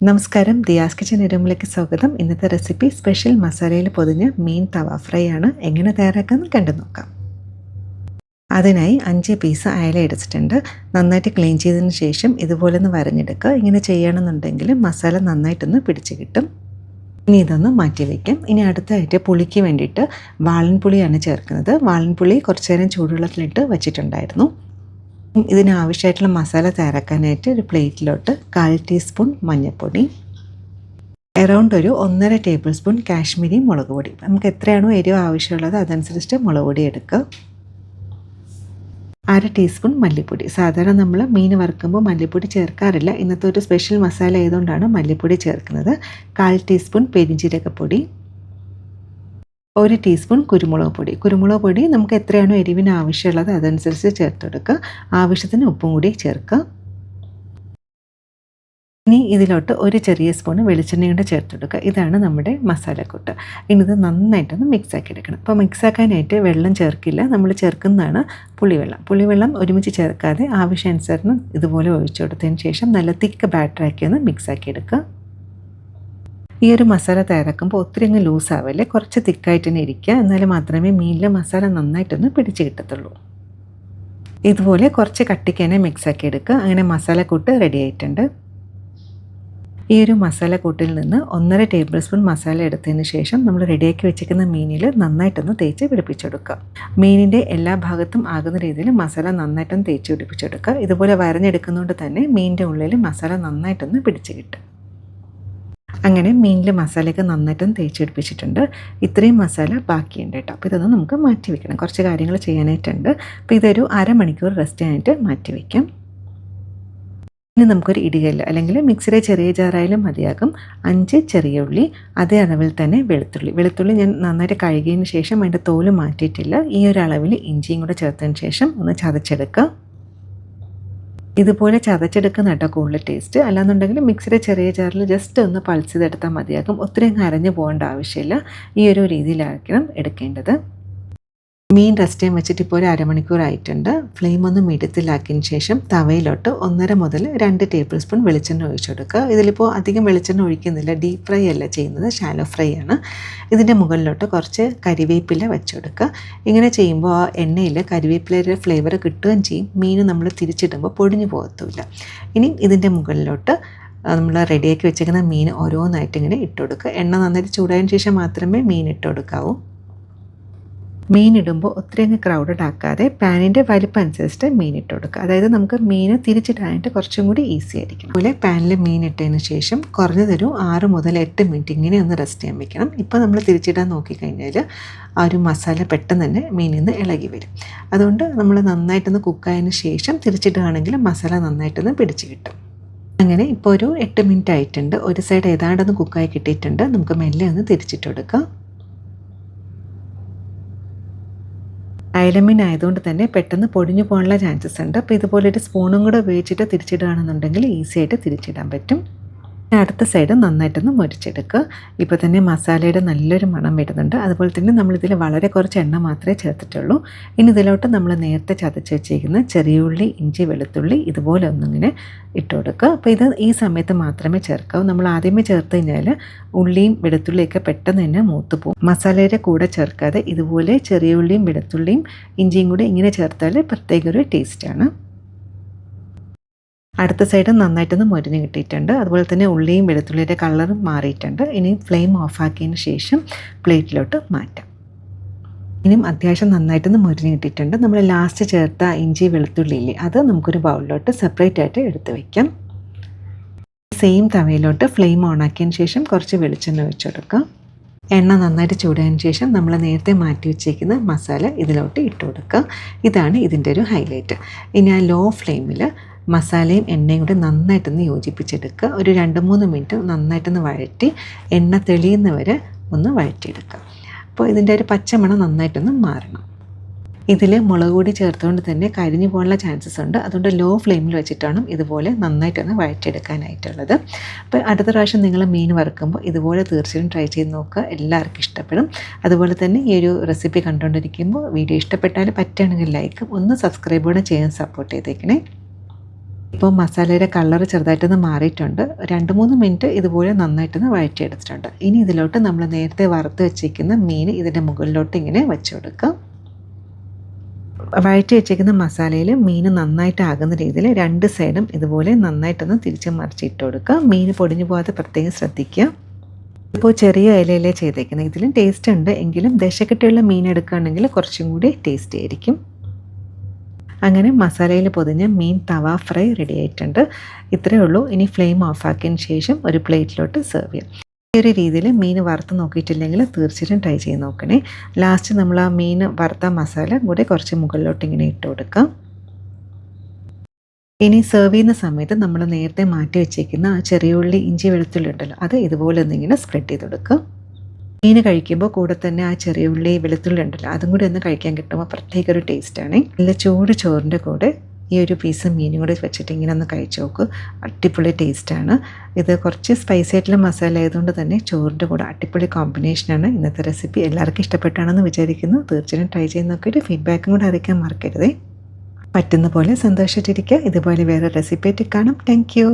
നമസ്കാരം, ദിയാസ് കിച്ചൻ റൂമിലേക്ക് സ്വാഗതം. ഇന്നത്തെ റെസിപ്പി സ്പെഷ്യൽ മസാലയിൽ പൊതിഞ്ഞ മീൻ തവ ഫ്രൈ ആണ്. എങ്ങനെ തയ്യാറാക്കാമെന്ന് കണ്ടു നോക്കാം. അതിനായി 5 പീസ് അയല എടുത്തിട്ടുണ്ട്. നന്നായിട്ട് ക്ലീൻ ചെയ്തതിന് ശേഷം ഇതുപോലെ ഒന്ന് വരഞ്ഞെടുക്കുക. ഇങ്ങനെ ചെയ്യണമെന്നുണ്ടെങ്കിൽ മസാല നന്നായിട്ടൊന്ന് പിടിച്ച് കിട്ടും. ഇനി ഇതൊന്ന് മാറ്റി വയ്ക്കാം. ഇനി അടുത്തായിട്ട് പുളിക്ക് വേണ്ടിയിട്ട് വാളൻപുളിയാണ് ചേർക്കുന്നത്. വാളൻപുളി കുറച്ച് നേരം ചൂടുവെള്ളത്തിലിട്ട് വച്ചിട്ടുണ്ടായിരുന്നു. ഇതിനാവശ്യമായിട്ടുള്ള മസാല തയ്യാറാക്കാനായിട്ട് ഒരു പ്ലേറ്റിലോട്ട് 1/4 ടീസ്പൂൺ മഞ്ഞൾപ്പൊടി, അറൗണ്ട് ഒരു 1.5 ടേബിൾ സ്പൂൺ കാശ്മീരി മുളക് പൊടി. നമുക്ക് എത്രയാണോ എരിവ് ആവശ്യമുള്ളത് അതനുസരിച്ച് മുളക് പൊടി എടുക്കുക. 1/2 ടീസ്പൂൺ മല്ലിപ്പൊടി. സാധാരണ നമ്മൾ മീൻ വറുക്കുമ്പോൾ മല്ലിപ്പൊടി ചേർക്കാറില്ല. ഇന്നത്തെ ഒരു സ്പെഷ്യൽ മസാല ആയതുകൊണ്ടാണ് മല്ലിപ്പൊടി ചേർക്കുന്നത്. 1/4 ടീസ്പൂൺ പെരിഞ്ജീരകപ്പൊടി, 1 ടീസ്പൂൺ കുരുമുളക് പൊടി. കുരുമുളക് പൊടി നമുക്ക് എത്രയാണോ എരിവിന് ആവശ്യമുള്ളത് അതനുസരിച്ച് ചേർത്തെടുക്കുക. ആവശ്യത്തിന് ഉപ്പും കൂടി ചേർക്കുക. ഇനി ഇതിലോട്ട് ഒരു ചെറിയ സ്പൂൺ വെളിച്ചെണ്ണ കൊണ്ട് ചേർത്തെടുക്കുക. ഇതാണ് നമ്മുടെ മസാലക്കൂട്ട്. ഇനി ഇത് നന്നായിട്ടൊന്ന് മിക്സാക്കി എടുക്കണം. അപ്പോൾ മിക്സാക്കാനായിട്ട് വെള്ളം ചേർക്കില്ല, നമ്മൾ ചേർക്കുന്നതാണ് പുളിവെള്ളം. പുളിവെള്ളം ഒരുമിച്ച് ചേർക്കാതെ ആവശ്യാനുസരണം ഇതുപോലെ ഒഴിച്ചു കൊടുത്തതിന് ശേഷം നല്ല തിക്ക് ബാറ്ററാക്കി ഒന്ന് മിക്സാക്കി എടുക്കുക. ഈ ഒരു മസാല തയ്യാറാക്കുമ്പോൾ ഒത്തിരി അങ്ങ് ലൂസാവല്ലേ, കുറച്ച് തിക്കായിട്ട് തന്നെ ഇരിക്കുക. എന്നാൽ മാത്രമേ മീനിലെ മസാല നന്നായിട്ടൊന്ന് പിടിച്ച് കിട്ടത്തുള്ളൂ. ഇതുപോലെ കുറച്ച് കട്ടിക്ക് തന്നെ മിക്സാക്കി എടുക്കുക. അങ്ങനെ മസാലക്കൂട്ട് റെഡി ആയിട്ടുണ്ട്. ഈ ഒരു മസാലക്കൂട്ടിൽ നിന്ന് 1.5 ടേബിൾ സ്പൂൺ മസാല എടുത്തതിന് ശേഷം നമ്മൾ റെഡിയാക്കി വെച്ചിരിക്കുന്ന മീനിൽ നന്നായിട്ടൊന്ന് തേച്ച് പിടിപ്പിച്ചെടുക്കുക. മീനിൻ്റെ എല്ലാ ഭാഗത്തും ആകുന്ന രീതിയിൽ മസാല നന്നായിട്ടൊന്ന് തേച്ച് പിടിപ്പിച്ചെടുക്കുക. ഇതുപോലെ വരഞ്ഞെടുക്കുന്നതുകൊണ്ട് തന്നെ മീനിൻ്റെ ഉള്ളിൽ മസാല നന്നായിട്ടൊന്ന് പിടിച്ച് കിട്ടും. അങ്ങനെ മീനിൽ മസാലയൊക്കെ നന്നായിട്ടൊന്ന് തേച്ച് പിടിപ്പിച്ചിട്ടുണ്ട്. ഇത്രയും മസാല ബാക്കിയുണ്ട് കേട്ടോ. അപ്പോൾ ഇതൊന്ന് നമുക്ക് മാറ്റി വയ്ക്കണം. കുറച്ച് കാര്യങ്ങൾ ചെയ്യാനായിട്ടുണ്ട്. അപ്പോൾ ഇതൊരു അരമണിക്കൂർ റെസ്റ്റ് ചെയ്യാനായിട്ട് മാറ്റി വയ്ക്കാം. ഇനി നമുക്കൊരു ഇടികല്ല് അല്ലെങ്കിൽ മിക്സിയുടെ ചെറിയ ജാറായാലും മതിയാകും. 5 ചെറിയ ഉള്ളി, അതേ അളവിൽ തന്നെ വെളുത്തുള്ളി ഞാൻ നന്നായിട്ട് കഴുകിയതിന് ശേഷം അതിൻ്റെ തോല് മാറ്റിയിട്ടില്ല. ഈ ഒരു അളവിൽ ഇഞ്ചിയും കൂടെ ചേർത്തതിന് ശേഷം ഒന്ന് ചതച്ചെടുക്കുക. ഇതുപോലെ ചതച്ചെടുക്കുന്ന കേട്ടോ കൂടുതൽ ടേസ്റ്റ്. അല്ലാന്നുണ്ടെങ്കിൽ മിക്സിയുടെ ചെറിയ ജാറിൽ ജസ്റ്റ് ഒന്ന് പൾസ് ചെയ്തെടുത്താൽ മതിയാകും. ഒത്തിരി അരഞ്ഞു പോകേണ്ട ആവശ്യമില്ല. ഈ ഒരു രീതിയിലാക്കണം എടുക്കേണ്ടത്. മീൻ റെസ്റ്റ് ചെയ്യാൻ വെച്ചിട്ട് ഇപ്പോൾ ഒരു അരമണിക്കൂർ ആയിട്ടുണ്ട്. ഫ്ലെയിം ഒന്ന് മീഡിയത്തിലാക്കിയതിന് ശേഷം തവയിലോട്ട് 1.5 മുതൽ 2 ടേബിൾ സ്പൂൺ വെളിച്ചെണ്ണ ഒഴിച്ചു കൊടുക്കുക. ഇതിലിപ്പോൾ അധികം വെളിച്ചെണ്ണ ഒഴിക്കുന്നില്ല, ഡീപ്പ് ഫ്രൈ അല്ല ചെയ്യുന്നത്, ഷാലോ ഫ്രൈ ആണ്. ഇതിൻ്റെ മുകളിലോട്ട് കുറച്ച് കരിവേപ്പില വെച്ച് കൊടുക്കുക. ഇങ്ങനെ ചെയ്യുമ്പോൾ ആ എണ്ണയിൽ കരിവേപ്പിലയുടെ ഫ്ലേവർ കിട്ടുകയും ചെയ്യും. മീൻ നമ്മൾ തിരിച്ചിടുമ്പോൾ പൊടിഞ്ഞു പോകത്തുമില്ല. ഇനി ഇതിൻ്റെ മുകളിലോട്ട് നമ്മൾ റെഡിയാക്കി വെച്ചിരിക്കുന്ന മീൻ ഓരോന്നായിട്ട് ഇങ്ങനെ ഇട്ട് കൊടുക്കുക. എണ്ണ നന്നായിട്ട് ചൂടായതിന് ശേഷം മാത്രമേ മീൻ ഇട്ട് കൊടുക്കാവൂ. മീൻ ഇടുമ്പോൾ ഒത്തിരി അങ്ങ് ക്രൗഡഡ് ആക്കാതെ പാനിൻ്റെ വലിപ്പം അനുസരിച്ചിട്ട് മീൻ ഇട്ട് കൊടുക്കുക. അതായത് നമുക്ക് മീൻ തിരിച്ചിടാനായിട്ട് കുറച്ചും കൂടി ഈസി ആയിരിക്കും. അതുപോലെ പാനിൽ മീൻ ഇട്ടതിന് ശേഷം കുറഞ്ഞതൊരു 6 മുതൽ 8 മിനിറ്റ് ഇങ്ങനെ ഒന്ന് റെസ്റ്റ് ചെയ്യാൻ വെക്കണം. ഇപ്പോൾ നമ്മൾ തിരിച്ചിടാൻ നോക്കിക്കഴിഞ്ഞാൽ ആ ഒരു മസാല പെട്ടെന്ന് തന്നെ മീനിൽ നിന്ന് ഇളകി വരും. അതുകൊണ്ട് നമ്മൾ നന്നായിട്ടൊന്ന് കുക്കായതിന് ശേഷം തിരിച്ചിടുകയാണെങ്കിൽ മസാല നന്നായിട്ടൊന്ന് പിടിച്ച് കിട്ടും. അങ്ങനെ ഇപ്പോൾ ഒരു 8 മിനിറ്റ് ആയിട്ടുണ്ട്. ഒരു സൈഡ് ഏതാണ്ടൊന്ന് കുക്കായി കിട്ടിയിട്ടുണ്ട്. നമുക്ക് മെല്ലെ ഒന്ന് തിരിച്ചിട്ട് കൊടുക്കാം. അയലമീൻ ആയതുകൊണ്ട് തന്നെ പെട്ടെന്ന് പൊടിഞ്ഞു പോകാനുള്ള ചാൻസസ് ഉണ്ട്. അപ്പോൾ ഇതുപോലെ ഒരു സ്പൂണും കൂടെ ഉപയോഗിച്ചിട്ട് തിരിച്ചിടുകയാണെന്നുണ്ടെങ്കിൽ ഈസി ആയിട്ട് തിരിച്ചിടാൻ പറ്റും. അടുത്ത സൈഡ് നന്നായിട്ടൊന്ന് മുരിച്ചെടുക്കുക. ഇപ്പോൾ തന്നെ മസാലയുടെ നല്ലൊരു മണം വരുന്നുണ്ട്. അതുപോലെ തന്നെ നമ്മളിതിൽ വളരെ കുറച്ച് എണ്ണ മാത്രമേ ചേർത്തിട്ടുള്ളൂ. ഇനി ഇതിലോട്ട് നമ്മൾ നേരത്തെ ചതച്ച് വെച്ചിരിക്കുന്ന ചെറിയ ഉള്ളി, ഇഞ്ചി, വെളുത്തുള്ളി ഇതുപോലെ ഒന്നിങ്ങനെ ഇട്ട് കൊടുക്കുക. അപ്പോൾ ഇത് ഈ സമയത്ത് മാത്രമേ ചേർക്കാവൂ. നമ്മൾ ആദ്യമേ ചേർത്ത് കഴിഞ്ഞാൽ ഉള്ളിയും വെളുത്തുള്ളിയൊക്കെ പെട്ടെന്ന് തന്നെ മൂത്ത് പോകും. മസാലയുടെ കൂടെ ചേർക്കാതെ ഇതുപോലെ ചെറിയ ഉള്ളിയും വെളുത്തുള്ളിയും ഇഞ്ചിയും കൂടി ഇങ്ങനെ ചേർത്താൽ പ്രത്യേക ഒരു ടേസ്റ്റാണ്. അടുത്ത സൈഡ് നന്നായിട്ടൊന്ന് മൊരിഞ്ഞ് കിട്ടിയിട്ടുണ്ട്. അതുപോലെ തന്നെ ഉള്ളിയും വെളുത്തുള്ളിയുടെ കളറും മാറിയിട്ടുണ്ട്. ഇനി ഫ്ലെയിം ഓഫാക്കിയതിന് ശേഷം പ്ലേറ്റിലോട്ട് മാറ്റാം. ഇനിയും അത്യാവശ്യം നന്നായിട്ടൊന്ന് മൊരിഞ്ഞ് കിട്ടിയിട്ടുണ്ട്. നമ്മൾ ലാസ്റ്റ് ചേർത്ത ഇഞ്ചി വെളുത്തുള്ളി ഇല്ലേ, അത് നമുക്കൊരു ബൗളിലോട്ട് സെപ്പറേറ്റ് ആയിട്ട് എടുത്ത് വയ്ക്കാം. സെയിം തവയിലോട്ട് ഫ്ലെയിം ഓണാക്കിയതിന് ശേഷം കുറച്ച് വെളിച്ചെണ്ണ ഒഴിച്ച് കൊടുക്കാം. എണ്ണ നന്നായിട്ട് ചൂടായതിന് ശേഷം നമ്മൾ നേരത്തെ മാറ്റി വെച്ചേക്കുന്ന മസാല ഇതിലോട്ട് ഇട്ട് കൊടുക്കുക. ഇതാണ് ഇതിൻ്റെ ഒരു ഹൈലൈറ്റ്. ഇനി ആ ലോ ഫ്ലെയിമിൽ മസാലയും എണ്ണയും കൂടി നന്നായിട്ടൊന്ന് യോജിപ്പിച്ചെടുക്കുക. ഒരു 2-3 മിനിറ്റ് നന്നായിട്ടൊന്ന് വഴറ്റി എണ്ണ തെളിയുന്നവരെ ഒന്ന് വഴറ്റിയെടുക്കുക. അപ്പോൾ ഇതിൻ്റെ ഒരു പച്ചമണം നന്നായിട്ടൊന്ന് മാറണം. ഇതിൽ മുളക് പൊടി ചേർത്തുകൊണ്ട് തന്നെ കരിഞ്ഞു പോകാനുള്ള ചാൻസസ് ഉണ്ട്. അതുകൊണ്ട് ലോ ഫ്ലെയിമിൽ വെച്ചിട്ടാണ് ഇതുപോലെ നന്നായിട്ടൊന്ന് വഴറ്റിയെടുക്കാനായിട്ടുള്ളത്. അപ്പോൾ അടുത്ത പ്രാവശ്യം നിങ്ങൾ മീൻ വറുക്കുമ്പോൾ ഇതുപോലെ തീർച്ചയായും ട്രൈ ചെയ്ത് നോക്കുക. എല്ലാവർക്കും ഇഷ്ടപ്പെടും. അതുപോലെ തന്നെ ഈ ഒരു റെസിപ്പി കണ്ടുകൊണ്ടിരിക്കുമ്പോൾ വീഡിയോ ഇഷ്ടപ്പെട്ടാൽ പറ്റുകയാണെങ്കിൽ ലൈക്കും ഒന്ന് സബ്സ്ക്രൈബ് കൂടെ ചെയ്യാൻ സപ്പോർട്ട് ചെയ്തേക്കണേ. ഇപ്പോൾ മസാലയുടെ കളർ ചെറുതായിട്ടൊന്ന് മാറിയിട്ടുണ്ട്. 2-3 മിനിറ്റ് ഇതുപോലെ നന്നായിട്ടൊന്ന് വഴറ്റിയെടുത്തിട്ടുണ്ട്. ഇനി ഇതിലോട്ട് നമ്മൾ നേരത്തെ വറുത്ത് വെച്ചിരിക്കുന്ന മീൻ ഇതിൻ്റെ മുകളിലോട്ട് ഇങ്ങനെ വെച്ച് കൊടുക്കാം. വഴറ്റി വെച്ചിരിക്കുന്ന മസാലയിൽ മീൻ നന്നായിട്ട് ആകുന്ന രീതിയിൽ 2 സൈഡും ഇതുപോലെ നന്നായിട്ടൊന്ന് തിരിച്ച് മറിച്ചിട്ട് കൊടുക്കുക. മീൻ പൊടിഞ്ഞു പോകാതെ പ്രത്യേകം ശ്രദ്ധിക്കുക. ഇപ്പോൾ ചെറിയ ഇലയിലേ ചെയ്തേക്കുന്നത്. ഇതിലും ടേസ്റ്റ് ഉണ്ട്, എങ്കിലും ദശക്കട്ടിയുള്ള മീൻ എടുക്കുകയാണെങ്കിൽ കുറച്ചും കൂടി ടേസ്റ്റി ആയിരിക്കും. അങ്ങനെ മസാലയിൽ പൊതിഞ്ഞ് മീൻ തവ ഫ്രൈ റെഡി ആയിട്ടുണ്ട്. ഇത്രയേ ഉള്ളൂ. ഇനി ഫ്ലെയിം ഓഫാക്കിയതിന് ശേഷം ഒരു പ്ലേറ്റിലോട്ട് സെർവ് ചെയ്യാം. ഈ ഒരു രീതിയിൽ മീൻ വറുത്ത് നോക്കിയിട്ടില്ലെങ്കിൽ തീർച്ചയായിട്ടും ട്രൈ ചെയ്ത് നോക്കണേ. ലാസ്റ്റ് നമ്മൾ ആ മീൻ വറുത്ത മസാല കൂടെ കുറച്ച് മുകളിലോട്ട് ഇങ്ങനെ ഇട്ട് കൊടുക്കാം. ഇനി സെർവ് ചെയ്യുന്ന സമയത്ത് നമ്മൾ നേരത്തെ മാറ്റി വെച്ചേക്കുന്ന ആ ചെറിയ ഉള്ളി, ഇഞ്ചി, വെളുത്തുള്ളി ഉണ്ടല്ലോ, അത് ഇതുപോലെ ഒന്നിങ്ങനെ സ്പ്രെഡ് ചെയ്ത് കൊടുക്കുക. മീൻ കഴിക്കുമ്പോൾ കൂടെ തന്നെ ആ ചെറിയ ഉള്ളി, വെളുത്തുള്ളി ഉണ്ടല്ലോ, അതും കൂടി ഒന്ന് കഴിക്കാൻ കിട്ടുമ്പോൾ പ്രത്യേക ഒരു ടേസ്റ്റാണ്. നല്ല ചൂട് ചോറിൻ്റെ കൂടെ ഈ ഒരു പീസ് മീനും കൂടി വെച്ചിട്ട് ഇങ്ങനെ ഒന്ന് കഴിച്ച് നോക്കൂ. അടിപൊളി ടേസ്റ്റാണ്. ഇത് കുറച്ച് സ്പൈസി ആയിട്ടുള്ള മസാല ആയതുകൊണ്ട് തന്നെ ചോറിൻ്റെ കൂടെ അടിപൊളി കോമ്പിനേഷനാണ്. ഇന്നത്തെ റെസിപ്പി എല്ലാവർക്കും ഇഷ്ടപ്പെട്ടാണെന്ന് വിചാരിക്കുന്നു. തീർച്ചയായും ട്രൈ ചെയ്ത് നോക്കിയിട്ട് ഫീഡ്ബാക്കും കൂടെ അറിയിക്കാൻ മറക്കരുതേ. പറ്റുന്ന പോലെ സന്തോഷിച്ചിരിക്കുക. ഇതുപോലെ വേറെ റെസിപ്പി ആയിട്ട് കാണാം. Thank you.